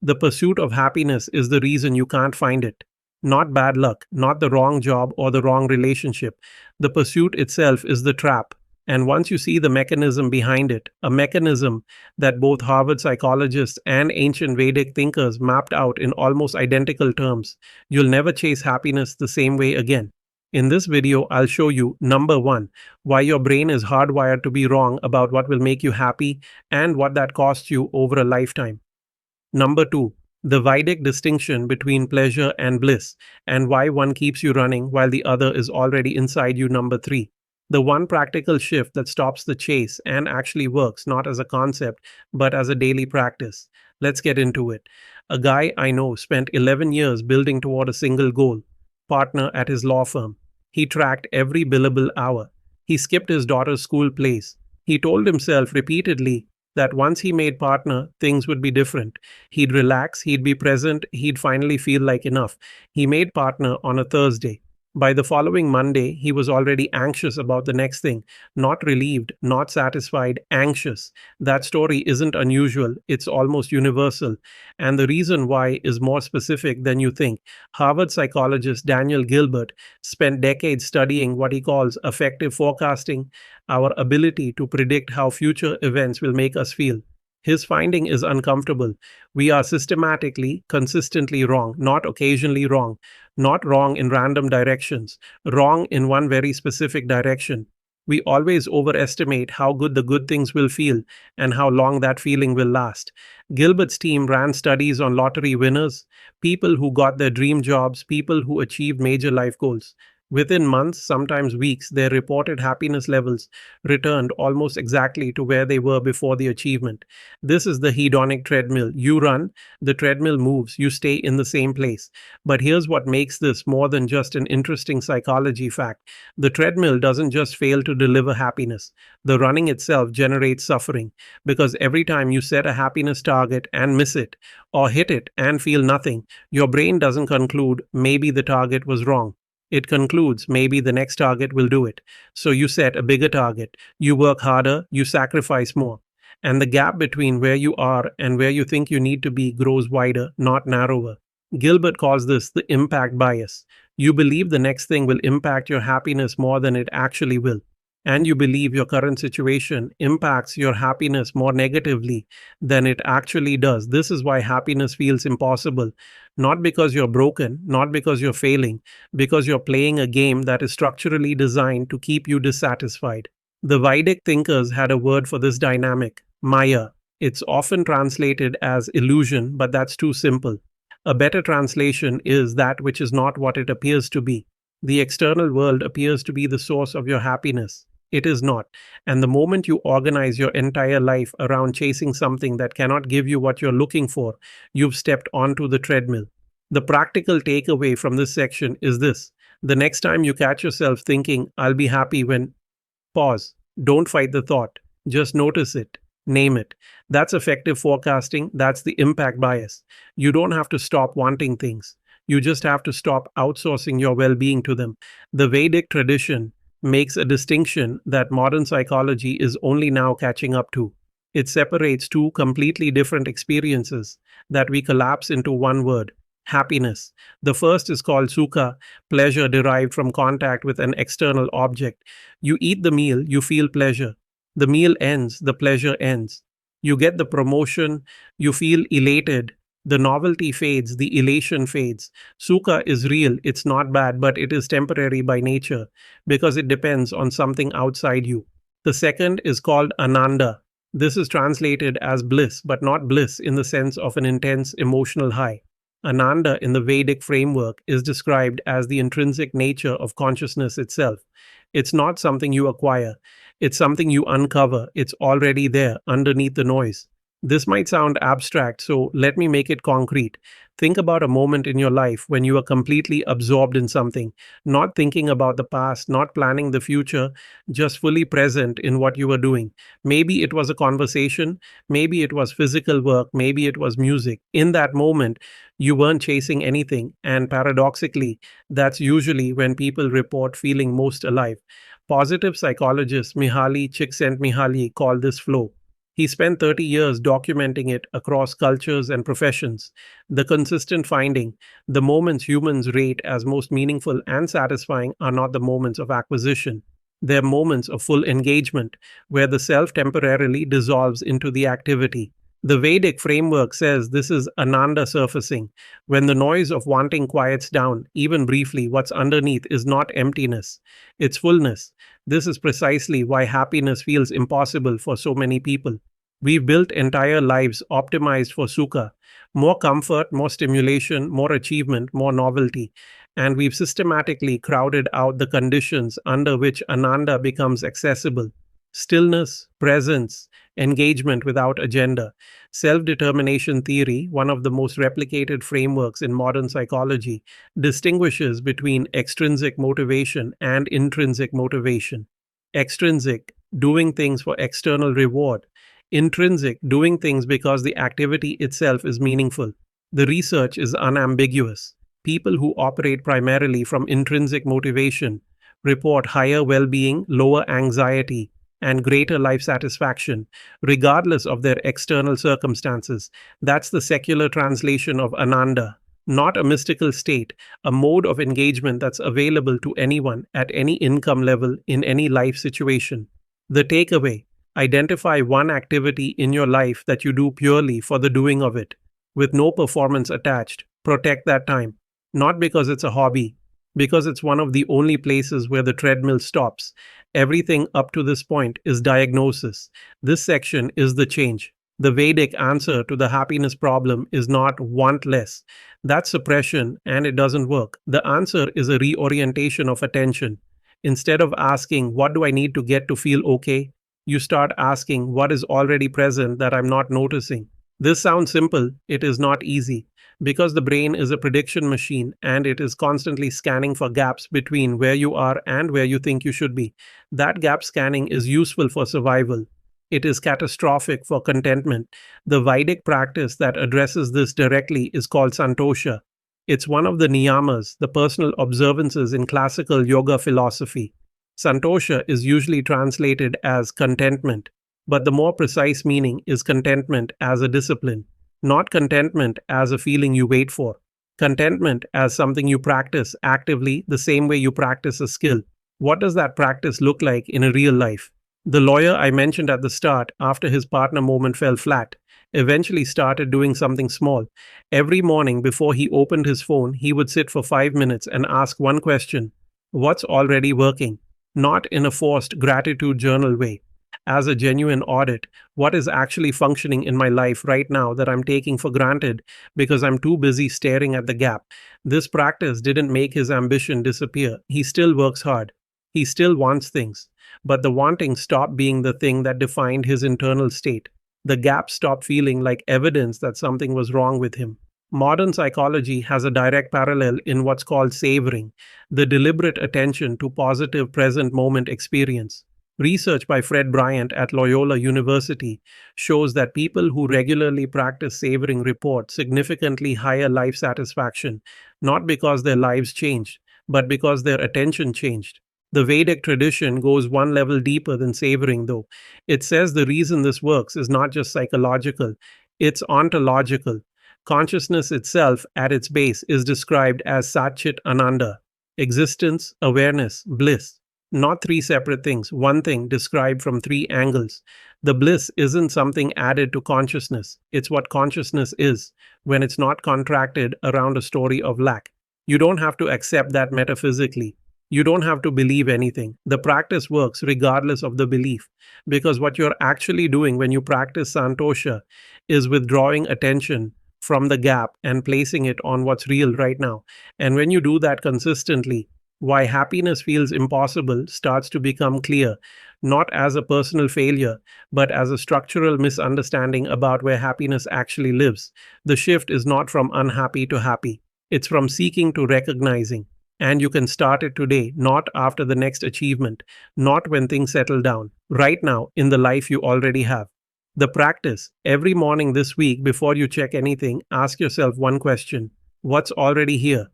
The pursuit of happiness is the reason you can't find it. Not bad luck, not the wrong job or the wrong relationship. The pursuit itself is the trap. And once you see the mechanism behind it, a mechanism that both Harvard psychologists and ancient Vedic thinkers mapped out in almost identical terms, you'll never chase happiness the same way again. In this video, I'll show you number 1, why your brain is hardwired to be wrong about what will make you happy and what that costs you over a lifetime. Number 2, the Vedic distinction between pleasure and bliss, and why one keeps you running while the other is already inside you. Number 3, the one practical shift that stops the chase and actually works not as a concept but as a daily practice. Let's get into it. A guy I know spent 11 years building toward a single goal: partner at his law firm. He tracked every billable hour. He skipped his daughter's school plays. He told himself repeatedly that once he made partner, things would be different. He'd relax, he'd be present, he'd finally feel like enough. He made partner on a Thursday. By the following Monday, he was already anxious about the next thing. Not relieved, not satisfied, anxious. That story isn't unusual, it's almost universal. And the reason why is more specific than you think. Harvard psychologist Daniel Gilbert spent decades studying what he calls affective forecasting, our ability to predict how future events will make us feel. His finding is uncomfortable. We are systematically, consistently wrong, not occasionally wrong, not wrong in random directions, wrong in one very specific direction. We always overestimate how good the good things will feel and how long that feeling will last. Gilbert's team ran studies on lottery winners, people who got their dream jobs, people who achieved major life goals. Within months, sometimes weeks, their reported happiness levels returned almost exactly to where they were before the achievement. This is the hedonic treadmill. You run, the treadmill moves, you stay in the same place. But here's what makes this more than just an interesting psychology fact. The treadmill doesn't just fail to deliver happiness. The running itself generates suffering, because every time you set a happiness target and miss it, or hit it and feel nothing, your brain doesn't conclude maybe the target was wrong. It concludes maybe the next target will do it. So you set a bigger target. You work harder, you sacrifice more. And the gap between where you are and where you think you need to be grows wider, not narrower. Gilbert calls this the impact bias. You believe the next thing will impact your happiness more than it actually will. And you believe your current situation impacts your happiness more negatively than it actually does. This is why happiness feels impossible. Not because you're broken, not because you're failing, because you're playing a game that is structurally designed to keep you dissatisfied. The Vedic thinkers had a word for this dynamic: Maya. It's often translated as illusion, but that's too simple. A better translation is that which is not what it appears to be. The external world appears to be the source of your happiness. It is not. And the moment you organize your entire life around chasing something that cannot give you what you're looking for, you've stepped onto the treadmill. The practical takeaway from this section is this: the next time you catch yourself thinking, I'll be happy when, pause. Don't fight the thought. Just notice it. Name it. That's effective forecasting. That's the impact bias. You don't have to stop wanting things. You just have to stop outsourcing your well-being to them. The Vedic tradition makes a distinction that modern psychology is only now catching up to. It separates two completely different experiences that we collapse into one word: happiness. The first is called sukha, pleasure derived from contact with an external object. You eat the meal, you feel pleasure. The meal ends, the pleasure ends. You get the promotion, you feel elated. The novelty fades, the elation fades. Sukha is real, it's not bad, but it is temporary by nature because it depends on something outside you. The second is called ananda. This is translated as bliss, but not bliss in the sense of an intense emotional high. Ananda in the Vedic framework is described as the intrinsic nature of consciousness itself. It's not something you acquire, it's something you uncover. It's already there underneath the noise. This might sound abstract, so let me make it concrete. Think about a moment in your life when you are completely absorbed in something, not thinking about the past, not planning the future, just fully present in what you were doing. Maybe it was a conversation, maybe it was physical work, maybe it was music. In that moment, you weren't chasing anything, and paradoxically, that's usually when people report feeling most alive. Positive psychologist Mihaly Csikszentmihalyi called this flow. He spent 30 years documenting it across cultures and professions. The consistent finding: the moments humans rate as most meaningful and satisfying are not the moments of acquisition. They're moments of full engagement, where the self temporarily dissolves into the activity. The Vedic framework says this is ananda surfacing. When the noise of wanting quiets down, even briefly, what's underneath is not emptiness, it's fullness. This is precisely why happiness feels impossible for so many people. We've built entire lives optimized for sukha: more comfort, more stimulation, more achievement, more novelty. And we've systematically crowded out the conditions under which ananda becomes accessible: stillness, presence, engagement without agenda. Self determination theory, one of the most replicated frameworks in modern psychology, distinguishes between extrinsic motivation and intrinsic motivation. Extrinsic, doing things for external reward; intrinsic, doing things because the activity itself is meaningful. The research is unambiguous. People who operate primarily from intrinsic motivation report higher well being, lower anxiety, and greater life satisfaction, regardless of their external circumstances. That's the secular translation of ananda. Not a mystical state, a mode of engagement that's available to anyone at any income level in any life situation. The takeaway: identify one activity in your life that you do purely for the doing of it, with no performance attached. Protect that time. Not because it's a hobby, because it's one of the only places where the treadmill stops. Everything up to this point is diagnosis. This section is the change. The Vedic answer to the happiness problem is not want less. That's suppression and it doesn't work. The answer is a reorientation of attention. Instead of asking, what do I need to get to feel okay? You start asking, what is already present that I'm not noticing? This sounds simple, it is not easy, because the brain is a prediction machine and it is constantly scanning for gaps between where you are and where you think you should be. That gap scanning is useful for survival. It is catastrophic for contentment. The Vedic practice that addresses this directly is called santosha. It's one of the niyamas, the personal observances in classical yoga philosophy. Santosha is usually translated as contentment, but the more precise meaning is contentment as a discipline. Not contentment as a feeling you wait for. Contentment as something you practice actively, the same way you practice a skill. What does that practice look like in a real life? The lawyer I mentioned at the start, after his partner moment fell flat, eventually started doing something small. Every morning before he opened his phone, he would sit for 5 minutes and ask one question: what's already working? Not in a forced gratitude journal way. As a genuine audit: what is actually functioning in my life right now that I'm taking for granted because I'm too busy staring at the gap? This practice didn't make his ambition disappear. He still works hard. He still wants things. But the wanting stopped being the thing that defined his internal state. The gap stopped feeling like evidence that something was wrong with him. Modern psychology has a direct parallel in what's called savoring, the deliberate attention to positive present moment experience. Research by Fred Bryant at Loyola University shows that people who regularly practice savoring report significantly higher life satisfaction, not because their lives changed, but because their attention changed. The Vedic tradition goes one level deeper than savoring, though. It says the reason this works is not just psychological, it's ontological. Consciousness itself, at its base, is described as Satchit Ananda: existence, awareness, bliss. Not three separate things, one thing described from three angles. The bliss isn't something added to consciousness, it's what consciousness is when it's not contracted around a story of lack. You don't have to accept that metaphysically. You don't have to believe anything. The practice works regardless of the belief, because what you're actually doing when you practice santosha is withdrawing attention from the gap and placing it on what's real right now. And when you do that consistently, why happiness feels impossible starts to become clear, not as a personal failure, but as a structural misunderstanding about where happiness actually lives. The shift is not from unhappy to happy, it's from seeking to recognizing. And you can start it today, not after the next achievement, not when things settle down, right now in the life you already have. The practice: every morning this week before you check anything, ask yourself one question: what's already here?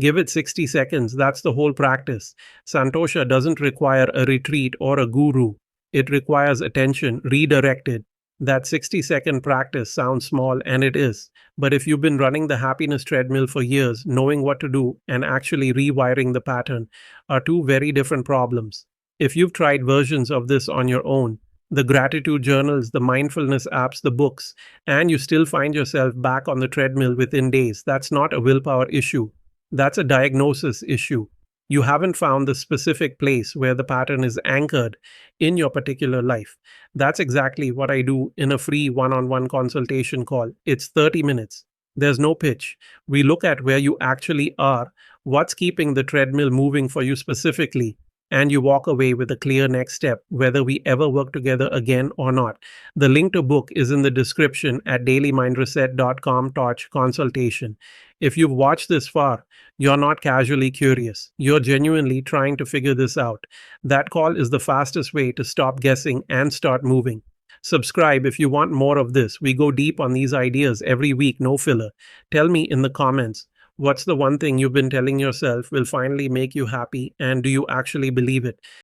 Give it 60 seconds, that's the whole practice. Santosha doesn't require a retreat or a guru. It requires attention redirected. That 60-second practice sounds small, and it is. But if you've been running the happiness treadmill for years, knowing what to do and actually rewiring the pattern are two very different problems. If you've tried versions of this on your own, the gratitude journals, the mindfulness apps, the books, and you still find yourself back on the treadmill within days, that's not a willpower issue. That's a diagnosis issue. You haven't found the specific place where the pattern is anchored in your particular life. That's exactly what I do in a free one on one consultation call. It's 30 minutes. There's no pitch. We look at where you actually are, what's keeping the treadmill moving for you specifically, and you walk away with a clear next step, whether we ever work together again or not. The link to book is in the description at dailymindreset.com/consultation. If you've watched this far, you're not casually curious. You're genuinely trying to figure this out. That call is the fastest way to stop guessing and start moving. Subscribe if you want more of this. We go deep on these ideas every week, no filler. Tell me in the comments, what's the one thing you've been telling yourself will finally make you happy, and do you actually believe it?